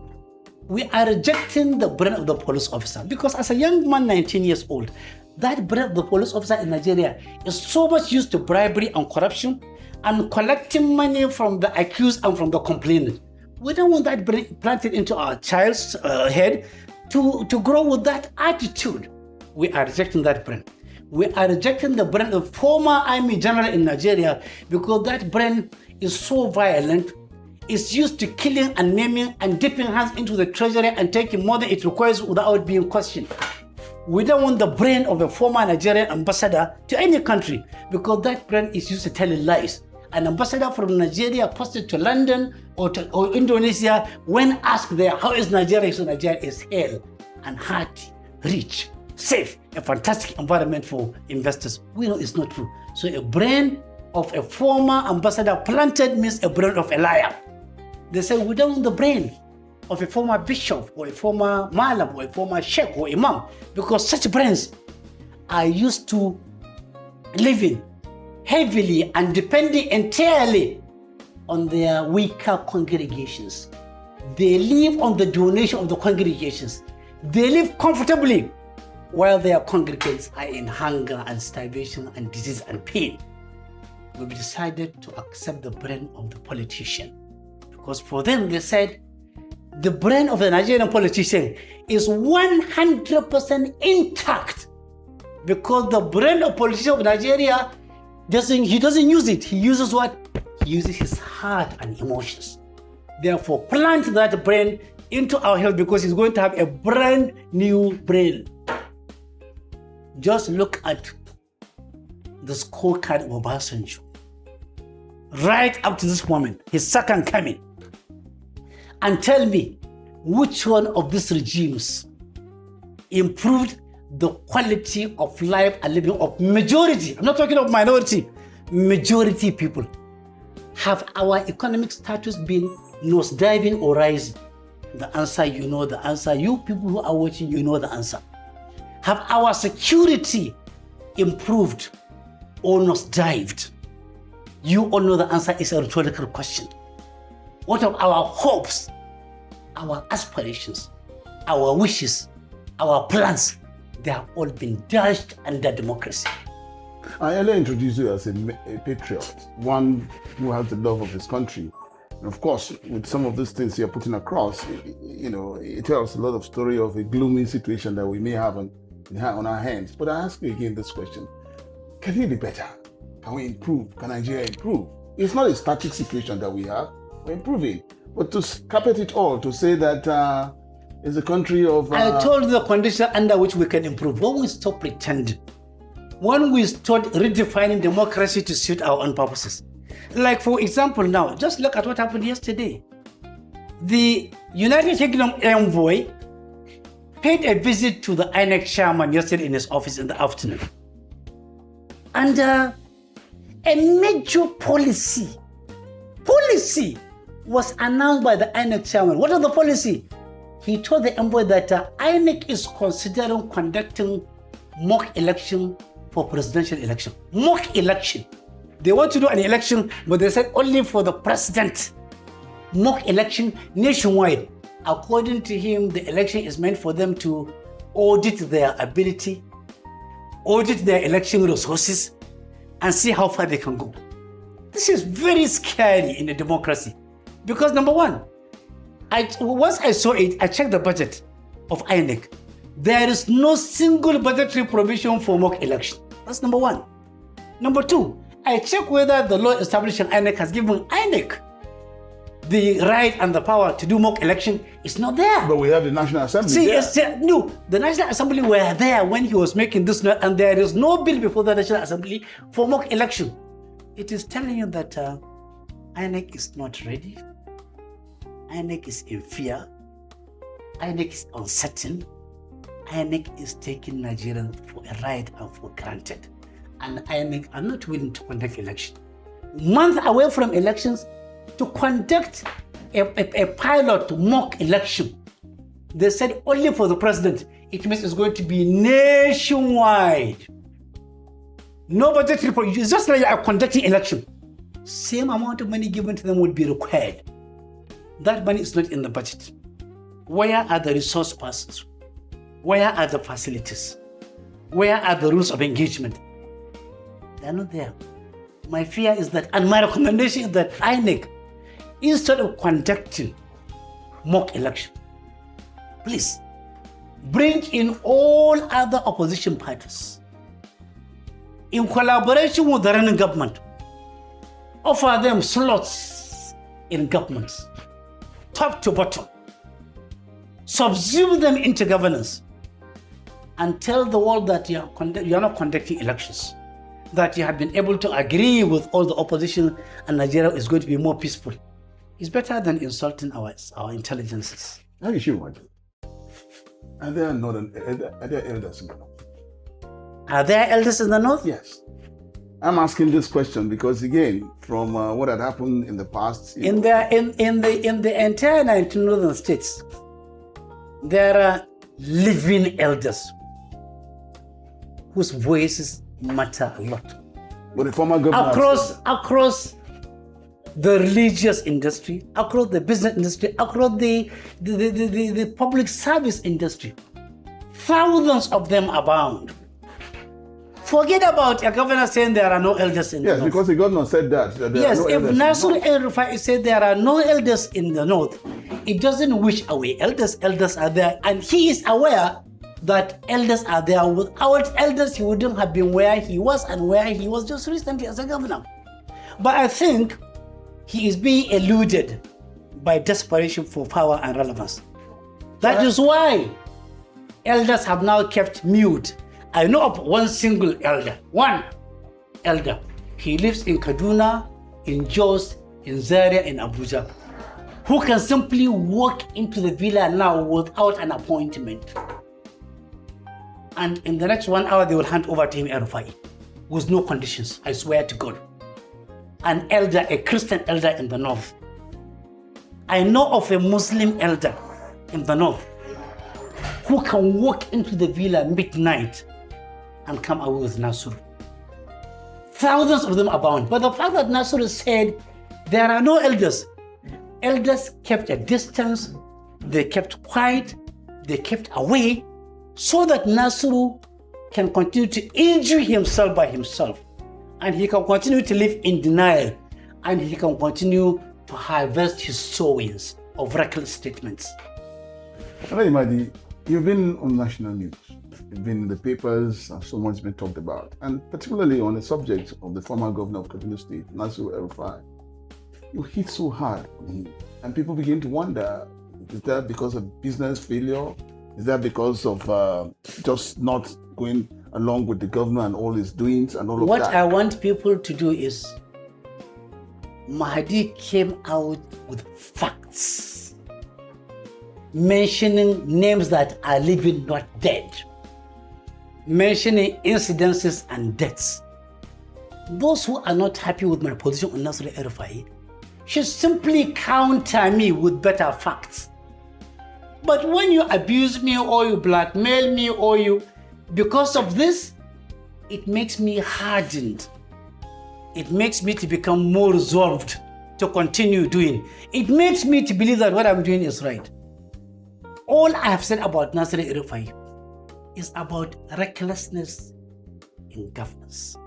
We are rejecting the brain of the police officer because as a young man, 19 years old, that brain of the police officer in Nigeria is so much used to bribery and corruption and collecting money from the accused and from the complainant. We don't want that brain planted into our child's head to grow with that attitude. We are rejecting that brain. We are rejecting the brain of former army general in Nigeria because that brain is so violent. It's used to killing and maiming and dipping hands into the treasury and taking more than it requires without being questioned. We don't want the brain of a former Nigerian ambassador to any country because that brain is used to telling lies. An ambassador from Nigeria posted to London or Indonesia, when asked there, how is Nigeria? So Nigeria is hell and hearty, rich, safe, a fantastic environment for investors. We know it's not true. So a brain of a former ambassador planted means a brain of a liar. They say we don't want the brain of a former bishop or a former malam or a former sheikh or imam because such brains are used to living heavily and depending entirely on their weaker congregations. They live on the donation of the congregations. They live comfortably while their congregants are in hunger and starvation and disease and pain. We decided to accept the brain of the politician, because for them, they said, the brain of the Nigerian politician is 100% intact, because the brain of politician of Nigeria, he doesn't use it. He uses what? He uses his heart and emotions. Therefore, plant that brain into our health, because he's going to have a brand new brain. Just look at the scorecard of Obasanjo. Right up to this moment, his second coming. And tell me, which one of these regimes improved the quality of life and living of majority? I'm not talking of minority. Majority people. Have our economic status been nosediving or rising? The answer, you know the answer. You people who are watching, you know the answer. Have our security improved or nosedived? You all know the answer is a rhetorical question. What of our hopes, our aspirations, our wishes, our plans? They have all been dashed under democracy. I earlier introduced you as a patriot, one who has the love of his country. And of course, with some of these things you're putting across, it tells a lot of story of a gloomy situation that we may have on our hands. But I ask you again this question: can we be better? Can we improve? Can Nigeria improve? It's not a static situation that we have. We're improving. But to carpet it all, to say that it's a country of... I told you the condition under which we can improve. When we stop pretending, when we start redefining democracy to suit our own purposes. Like, for example, now, just look at what happened yesterday. The United Kingdom envoy paid a visit to the INEC chairman yesterday in his office in the afternoon. And a major policy was announced by the INEC chairman. What is the policy? He told the envoy that INEC is considering conducting mock election for presidential election. Mock election. They want to do an election, but they said only for the president. Mock election nationwide. According to him, the election is meant for them to audit their ability, audit their election resources, and see how far they can go. This is very scary in a democracy. Because number one, once I saw it, I checked the budget of INEC. There is no single budgetary provision for mock election. That's number one. Number two, I checked whether the law establishing INEC has given INEC the right and the power to do mock election. It's not there. But we have the National Assembly. No, the National Assembly were there when he was making this note, and there is no bill before the National Assembly for mock election. It is telling you that INEC is not ready. INEC is in fear. INEC is uncertain. INEC is taking Nigerians for a ride and for granted. And INEC are not willing to conduct election. Months away from elections, to conduct a pilot mock election. They said only for the president. It means it's going to be nationwide. No budgetary provision. It's just like you are conducting election. Same amount of money given to them would be required. That money is not in the budget. Where are the resource persons? Where are the facilities? Where are the rules of engagement? They are not there. My fear is that, and my recommendation is that INEC, instead of conducting mock election, please bring in all other opposition parties in collaboration with the running government. Offer them slots in governments, top to bottom. Subsume them into governance and tell the world that you are not conducting elections, that you have been able to agree with all the opposition and Nigeria is going to be more peaceful. It's better than insulting our intelligences. How is you, Mahdi? Are there elders in the north? Are there elders in the north? Yes. I'm asking this question because, again, from what had happened in the past, in the entire 19 northern states, there are living elders whose voices matter a lot. But the former governor Across the religious industry, across the business industry, across the public service industry, thousands of them abound. Forget about a governor saying there are no elders in the north. Yes, because the governor said that. Yes, if Nasir El-Rufai said there are no elders in the north, it doesn't wish away elders. Elders are there, and he is aware that elders are there. Without elders, he wouldn't have been where he was and where he was just recently as a governor. But I think he is being eluded by desperation for power and relevance. That is why elders have now kept mute. I know of one single elder, one elder. He lives in Kaduna, in Jos, in Zaria, in Abuja, who can simply walk into the villa now without an appointment. And in the next 1 hour, they will hand over to him El-Rufai with no conditions, I swear to God. An elder, a Christian elder in the north. I know of a Muslim elder in the north who can walk into the villa midnight and come away with Nasir. Thousands of them abound. But the fact that Nasir said there are no elders, elders kept a distance, they kept quiet, they kept away, so that Nasir can continue to injure himself by himself, and he can continue to live in denial, and he can continue to harvest his sowings of reckless statements. Mahdi, you've been on national news. You've been in the papers, and so much has been talked about, and particularly on the subject of the former governor of Kaduna State, Nasir El-Rufai. You hit so hard on him, and people begin to wonder, is that because of business failure? Is that because of just not going along with the governor and all his doings and all of that? What I want people to do is, Mahdi came out with facts, mentioning names that are living, not dead, mentioning incidences and deaths. Those who are not happy with my position on Nasir El-Rufai should simply counter me with better facts. But when you abuse me or you blackmail me or you, because of this, it makes me hardened. It makes me to become more resolved to continue doing. It makes me to believe that what I'm doing is right. All I have said about Nasir El-Rufai is about recklessness in governance,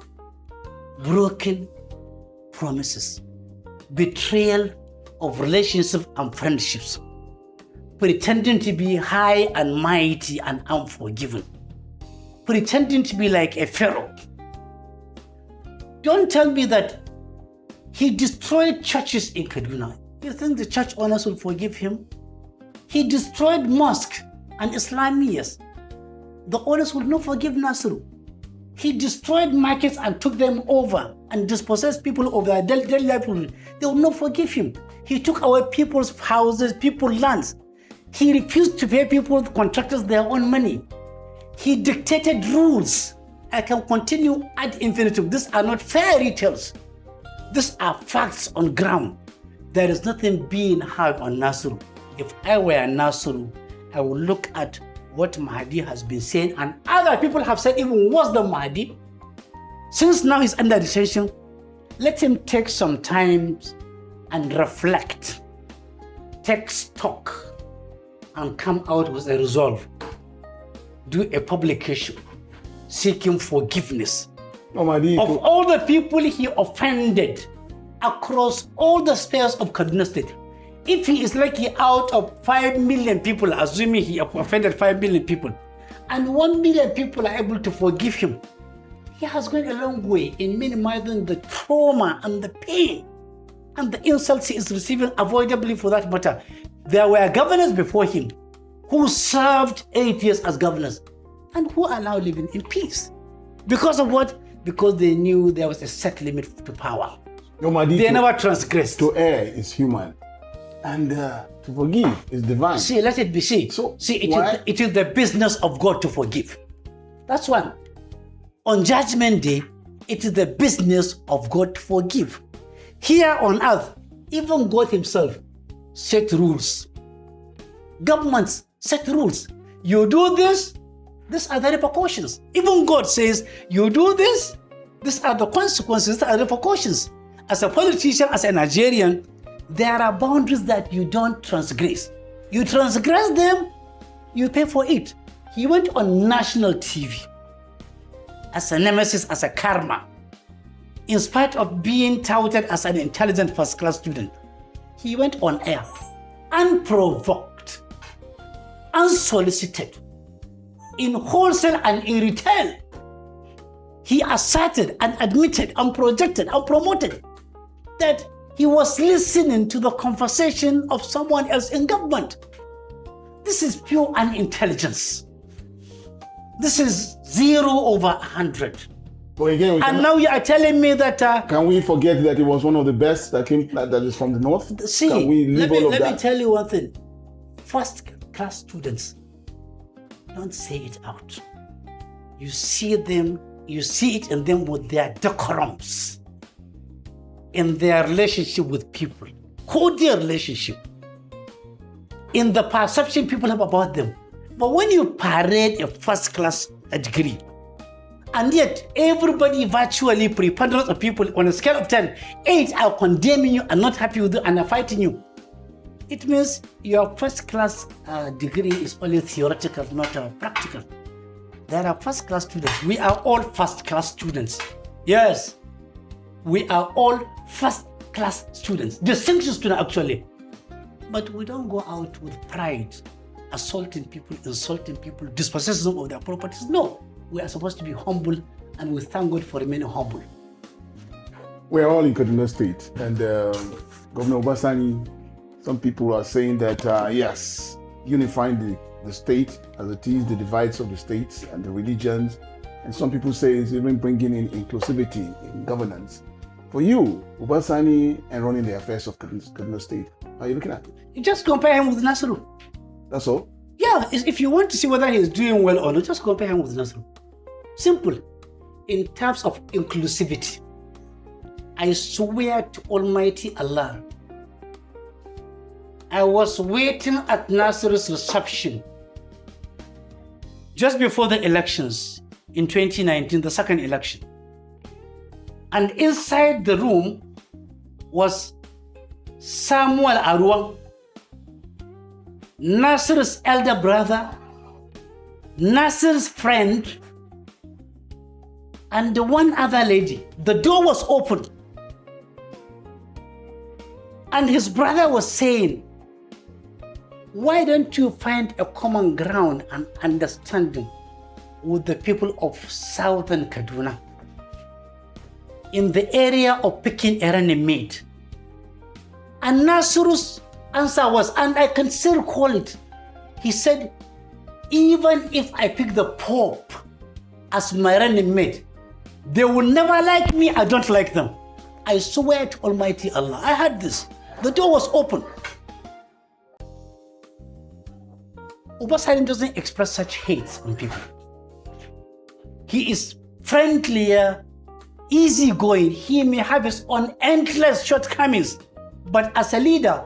broken promises, betrayal of relationships and friendships, pretending to be high and mighty and unforgiving, pretending to be like a pharaoh. Don't tell me that he destroyed churches in Kaduna. You think the church owners will forgive him? He destroyed mosques and Islamias. The owners will not forgive Nasir. He destroyed markets and took them over and dispossessed people of their daily livelihood. They will not forgive him. He took away people's houses, people's lands. He refused to pay people, contractors, their own money. He dictated rules. I can continue ad infinitum. These are not fairy tales. These are facts on ground. There is nothing being hard on Nasir. If I were Nasir, I would look at what Mahdi has been saying, and other people have said even worse than Mahdi. Since now he's under detention, let him take some time and reflect, take stock, and come out with a resolve. Do a publication seeking forgiveness of all the people he offended across all the spheres of Kaduna State. If he is lucky, out of 5 million people, assuming he offended 5 million people, and 1 million people are able to forgive him, he has gone a long way in minimizing the trauma and the pain and the insults he is receiving, avoidably for that matter. There were governors before him who served 8 years as governors and who are now living in peace. Because of what? Because they knew there was a set limit to power. They never transgressed. To err is human, and to forgive is divine. See, let it be seen. So, it is the business of God to forgive. That's one. On Judgment Day, it is the business of God to forgive. Here on earth, even God himself set rules. Governments set rules. You do this, These are the repercussions. Even God says, you do this, these are the consequences, these are the repercussions. As a politician, as a Nigerian, there are boundaries that you don't transgress. You transgress them, you pay for it. He went on national TV as a nemesis, as a karma. In spite of being touted as an intelligent first-class student, he went on air, unprovoked, unsolicited, in wholesale and in retail. He asserted and admitted and projected and promoted that he was listening to the conversation of someone else in government. This is pure unintelligence. This is 0 over 100. But again, and now you are telling me that... can we forget that he was one of the best that is from the north? See, can we leave all of that? Let me tell you one thing. First-class students, don't say it out. You see them, you see it in them with their decorums, in their relationship with people, cordial relationship, in the perception people have about them. But when you parade a first-class degree, and yet everybody virtually, preponderance of people on a scale of 10, 8 are condemning you and not happy with you and are fighting you, it means your first-class degree is only theoretical, not practical. There are first-class students. We are all first-class students. Yes, we are all first-class students, distinguished students actually. But we don't go out with pride, assaulting people, insulting people, dispossessing them of their properties. No, we are supposed to be humble, and we thank God for remaining humble. We are all in Kaduna State, and Governor Obasani, some people are saying that, yes, unifying the state as it is, the divides of the states and the religions, and some people say it's even bringing in inclusivity in governance. For you, Obasani and running the affairs of Kaduna State, how are you looking at it? You just compare him with Nasiru. That's all? Yeah, if you want to see whether he's doing well or not, just compare him with Nasiru. Simple. In terms of inclusivity, I swear to Almighty Allah, I was waiting at Nasiru's reception just before the elections in 2019, the second election. And inside the room was Samuel Aruang, Nasir's elder brother, Nasir's friend, and the one other lady. The door was open. And his brother was saying, why don't you find a common ground and understanding with the people of southern Kaduna in the area of Pekin Erane Maid? And Nasiru's answer was, and I can still call it, he said, even if I pick the Pope as my running mate, they will never like me, I don't like them. I swear to Almighty Allah, I had this. The door was open. Obasani doesn't express such hate on people. He is friendlier, easygoing. He may have his own endless shortcomings, but as a leader,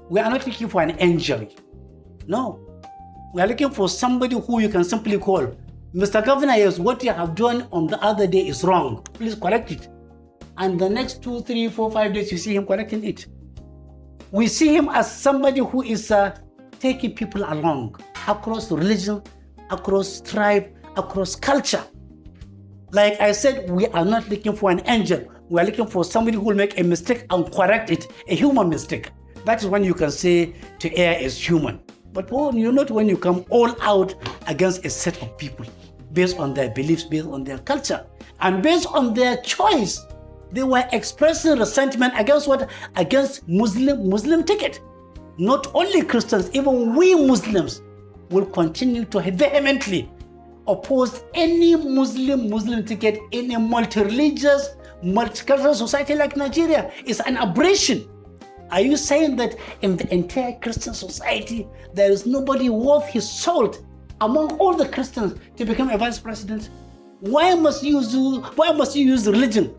we are not looking for an angel. No, we are looking for somebody who you can simply call, Mr. Governor, yes, what you have done on the other day is wrong. Please correct it. And the next 2, 3, 4, 5 days, you see him correcting it. We see him as somebody who is taking people along across religion, across tribe, across culture. Like I said, we are not looking for an angel. We are looking for somebody who will make a mistake and correct it, a human mistake. That is when you can say to err is human. But you're not when you come all out against a set of people based on their beliefs, based on their culture, and based on their choice. They were expressing resentment against what? Against Muslim ticket. Not only Christians, even we Muslims will continue to vehemently oppose any Muslim ticket in a multi-religious, multicultural society like Nigeria. It's an aberration. Are you saying that in the entire Christian society, there is nobody worth his salt among all the Christians to become a vice president? Why must you use religion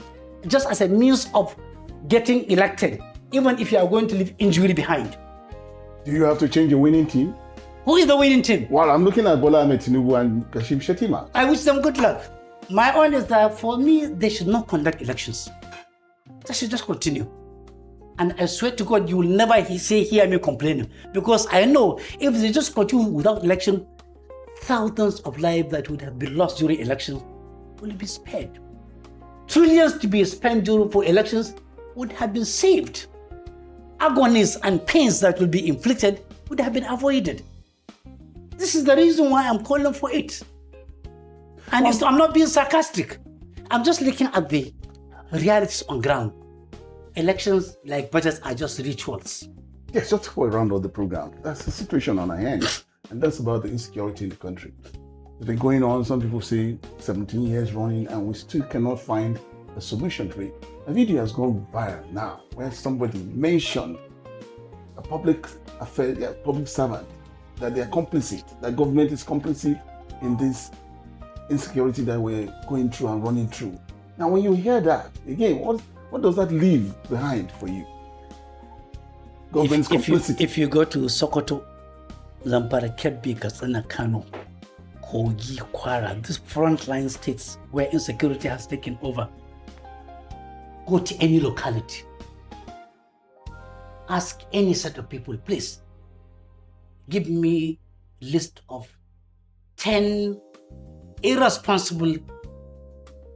just as a means of getting elected, even if you are going to leave injury behind? Do you have to change your winning team? Who is the winning team? Well, I'm looking at Bola Ahmed Tinubu and Kashim Shettima. I wish them good luck. My own is that for me, they should not conduct elections. They should just continue. And I swear to God, you will never hear me complaining. Because I know if they just continue without election, thousands of lives that would have been lost during elections will be spared. Trillions to be spent for elections would have been saved. Agonies and pains that will be inflicted would have been avoided. This is the reason why I'm calling for it. And I'm not being sarcastic. I'm just looking at the realities on ground. Elections, like budgets, are just rituals. Yes, just for a round of the program. That's the situation on our hands. And that's about the insecurity in the country. It's been going on, some people say 17 years running, and we still cannot find a solution to it. A video has gone viral now where somebody mentioned a public servant, that they are complicit, that government is complicit in this insecurity that we're going through and running through. Now, when you hear that, again, what does that leave behind for you? Government's complicity. If you go to Sokoto, Zamfara, Kebbi, Katsina, Kano, Kogi, Kwara, these frontline states where insecurity has taken over, go to any locality. Ask any set of people, please, give me a list of 10 irresponsible,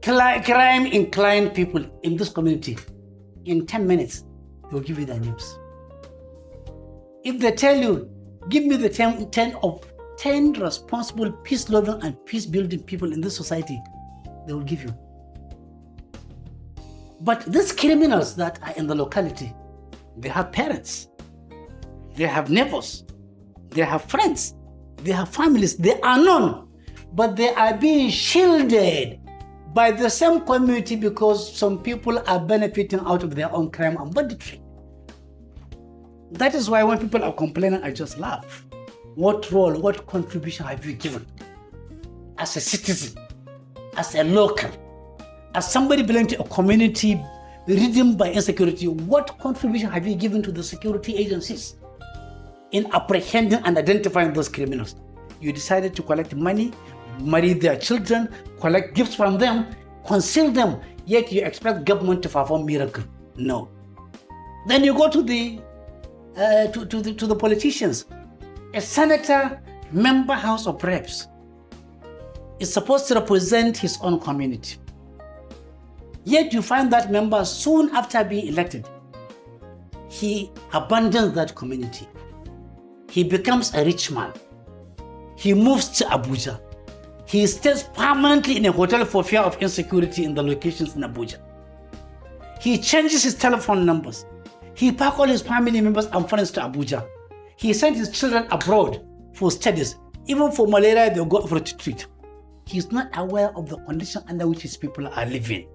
crime-inclined people in this community. In 10 minutes, they'll give you their names. If they tell you, give me the 10 responsible, peace-loving and peace-building people in this society, they will give you. But these criminals that are in the locality, they have parents, they have neighbors, they have friends, they have families, they are known, but they are being shielded by the same community because some people are benefiting out of their own crime and banditry. That is why when people are complaining, I just laugh. What role, what contribution have you given as a citizen, as a local, as somebody belonging to a community ridden by insecurity? What contribution have you given to the security agencies in apprehending and identifying those criminals? You decided to collect money, marry their children, collect gifts from them, conceal them, yet you expect government to perform miracle. No. Then you go to the politicians. A senator, member House of Reps, is supposed to represent his own community. Yet you find that member soon after being elected, he abandons that community. He becomes a rich man. He moves to Abuja. He stays permanently in a hotel for fear of insecurity in the locations in Abuja. He changes his telephone numbers. He packed all his family members and friends to Abuja. He sent his children abroad for studies. Even for malaria, they'll go over to treat. He's not aware of the condition under which his people are living.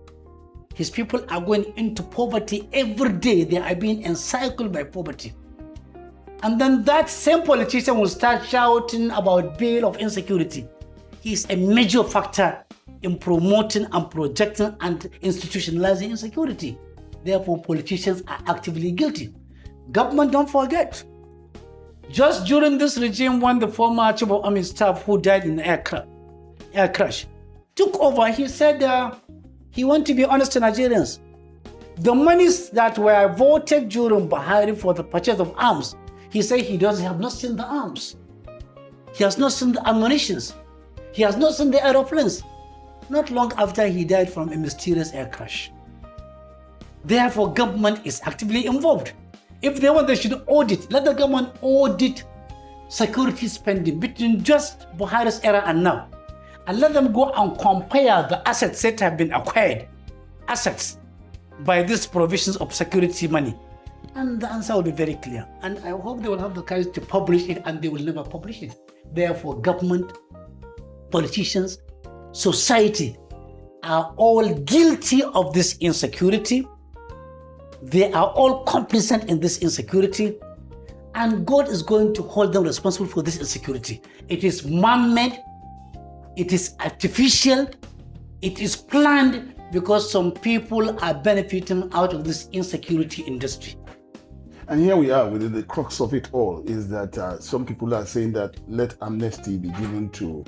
His people are going into poverty every day. They are being encircled by poverty. And then that same politician will start shouting about bill of insecurity. He's a major factor in promoting and projecting and institutionalizing insecurity. Therefore, politicians are actively guilty. Government, don't forget. Just during this regime, when the former chief of army staff who died in the air crash took over, he said he wanted to be honest to Nigerians. The monies that were voted during Buhari for the purchase of arms, he said he have not seen the arms. He has not seen the ammunitions. He has not seen the aeroplanes. Not long after he died from a mysterious air crash. Therefore, government is actively involved. If they want, they should audit. Let the government audit security spending between just Buhari's era and now. And let them go and compare the assets that have been acquired, assets, by these provisions of security money. And the answer will be very clear. And I hope they will have the courage to publish it, and they will never publish it. Therefore, government, politicians, society are all guilty of this insecurity. They are all complicit in this insecurity, and God is going to hold them responsible for this insecurity. It is man-made, it is artificial, it is planned because some people are benefiting out of this insecurity industry. And here we are with the crux of it all is that some people are saying that let amnesty be given to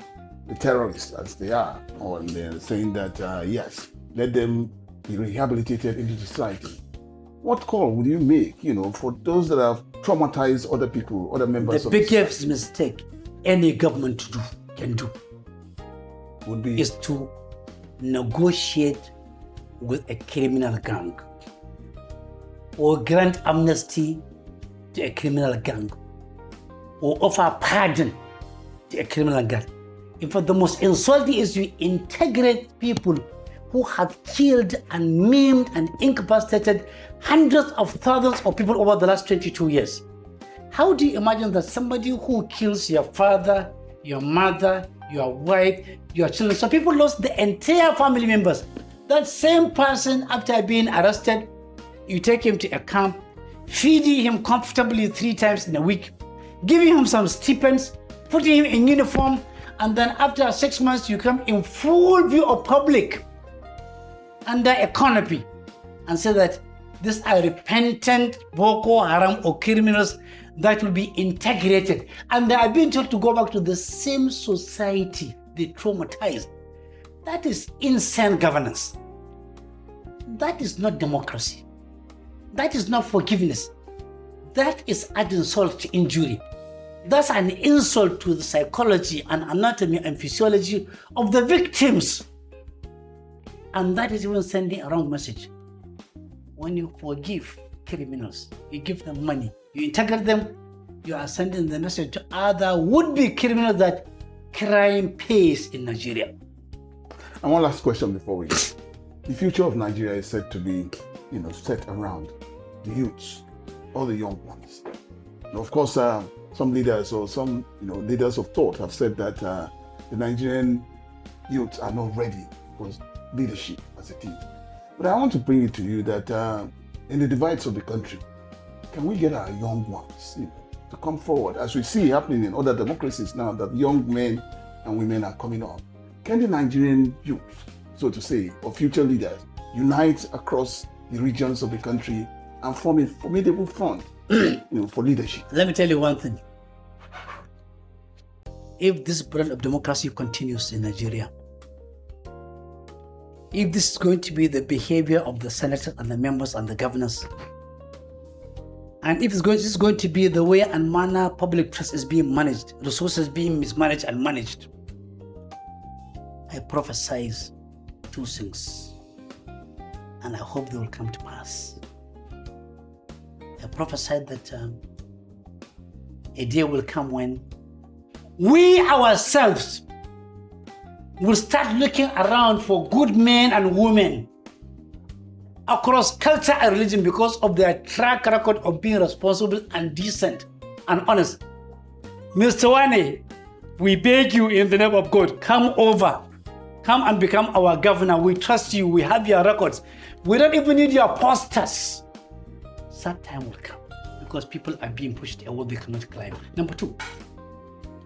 the terrorists as they are, or they're saying that yes, let them be rehabilitated into society. What call would you make, for those that have traumatized other people, other members the of the biggest mistake any government can do would be is to negotiate with a criminal gang or grant amnesty to a criminal gang or offer pardon to a criminal gang. In fact, the most insulting is you integrate people who have killed and maimed and incapacitated hundreds of thousands of people over the last 22 years. How do you imagine that somebody who kills your father, your mother, your wife, your children, so people lost the entire family members, that same person, after being arrested, you take him to a camp, feeding him comfortably 3 times in a week, giving him some stipends, putting him in uniform, and then after 6 months you come in full view of public under a canopy and say that these are repentant Boko Haram or criminals that will be integrated, and they are being told to go back to the same society they traumatized. That is insane governance. That is not democracy. That is not forgiveness. That is adding insult to injury. That's an insult to the psychology and anatomy and physiology of the victims. And that is even sending a wrong message. When you forgive criminals, you give them money, you integrate them, you are sending the message to other would-be criminals that crime pays in Nigeria. And one last question before we go. The future of Nigeria is said to be, set around the youths, all the young ones. And of course, some leaders or some leaders of thought have said that the Nigerian youths are not ready for leadership as a team. But I want to bring it to you that in the divides of the country, can we get our young ones to come forward, as we see happening in other democracies now, that young men and women are coming up? Can the Nigerian youth, so to say, or future leaders, unite across the regions of the country and form a formidable front for leadership? Let me tell you one thing. If this brand of democracy continues in Nigeria, if this is going to be the behavior of the senators and the members and the governors, and if this is going to be the way and manner public trust is being managed, resources being mismanaged and managed, I prophesize 2 things, and I hope they will come to pass. I prophesied that a day will come when we ourselves will start looking around for good men and women across culture and religion because of their track record of being responsible and decent and honest. Mr. Wane, we beg you in the name of God, come over. Come and become our governor. We trust you. We have your records. We don't even need your posters. That time will come because people are being pushed away. They cannot climb. Number 2,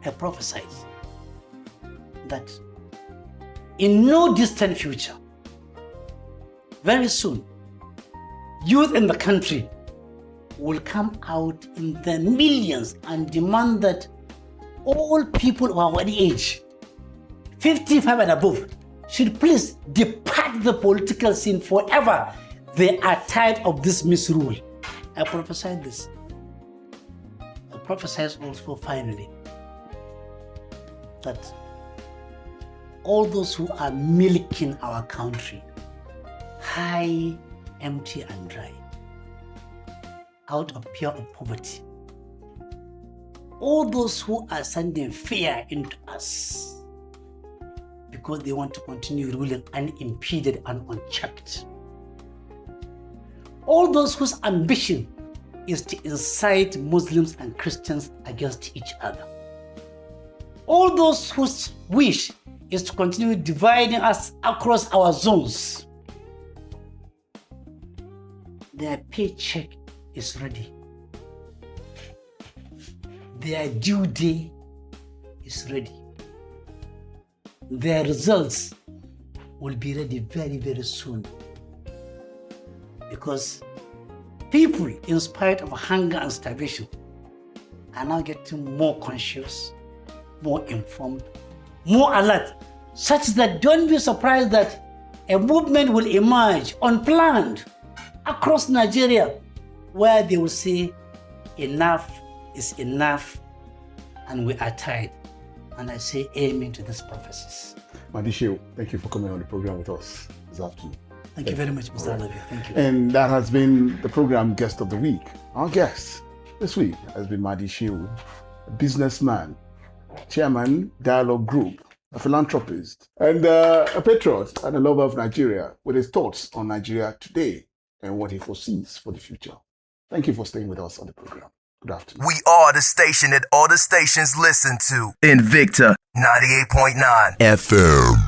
I prophesy that in no distant future, very soon, youth in the country will come out in the millions and demand that all people of our age, 55 and above, should please depart the political scene forever. They are tired of this misrule. I prophesied this. I prophesied also finally that all those who are milking our country, high, empty and dry, out of fear of poverty, all those who are sending fear into us because they want to continue ruling unimpeded and unchecked, all those whose ambition is to incite Muslims and Christians against each other, all those whose wish is to continue dividing us across our zones, their paycheck is ready. Their due day is ready. Their results will be ready very, very soon. Because people, in spite of hunger and starvation, are now getting more conscious, more informed, more alert, such that don't be surprised that a movement will emerge unplanned across Nigeria, where they will say enough is enough and we are tired. And I say amen to these prophecies. Mahdi Shehu, thank you for coming on the program with us this afternoon. Thank you very much, Mr. ALABI. Thank you. And that has been the program Guest of the Week. Our guest this week has been Mahdi Shehu, a businessman, chairman, Dialogue Group, a philanthropist, and a patriot and a lover of Nigeria, with his thoughts on Nigeria today and what he foresees for the future. Thank you for staying with us on the program. Good afternoon. We are the station that all the stations listen to. Invicta 98.9 FM.